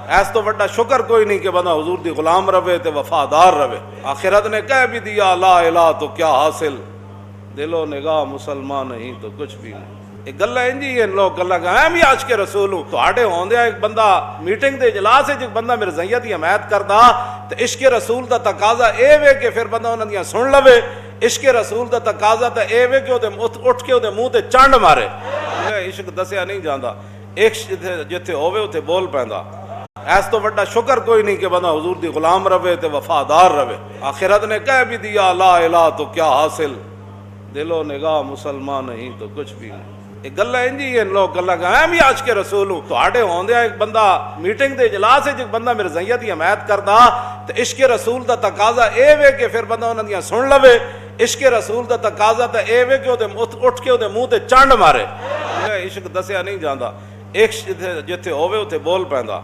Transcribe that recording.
ऐस तो वड्डा शुक्र कोई नहीं कि बंदा हुजूर दी गुलाम रवे ते वफादार रवे। आखिरत ने कह भी दिया ला इलाहा तो क्या हासिल, दिलो निगाह मुसलमान नहीं तो कुछ भी नहीं। गल्ला इंजी है, लोग गल्ला मैं भी आज के रसूल हूं। तुहाडे होंदे एक बंदा मीटिंग दे इजलास च बंदा मेरे ज़ैयत दी हमायत करदा ते इश्क रसूल दा तकाजा ए वे कि फिर बंदा उन्हां दियां सुन लवे। इश्क रसूल दा तकाजा ते ए वे कि ओदे उठ के ओदे मुंह ते चंड मारे। इश्क दसिया नहीं जांदा, इश्क जिथे होवे उथे बोल पैंदा। ऐस तो वड्डा शुक्र कोई नहीं कि बंदा हुजूर दी गुलाम रवे ते वफादार रवे। आखिरत ने कह भी दिया ला इलाहा तो क्या हासिल, दिलो निगाह मुसलमान नहीं तो कुछ भी नहीं। गल्ला इंजी है, लोग गल्ला मैं भी आज के रसूल हूं। तुहाडे होंदे एक बंदा मीटिंग दे इजलास च बंदा मेरे ज़ैयत दी हमायत करदा ते इश्क रसूल दा तकाजा ए वे कि फिर बंदा उन्हां दियां सुन लवे। इश्क रसूल दा तकाजा ते ए वे कि ओदे उठ के ओदे मुंह ते चंड मारे। इश्क दसिया नहीं जांदा, इश्क जिथे होवे उथे बोल पैंदा।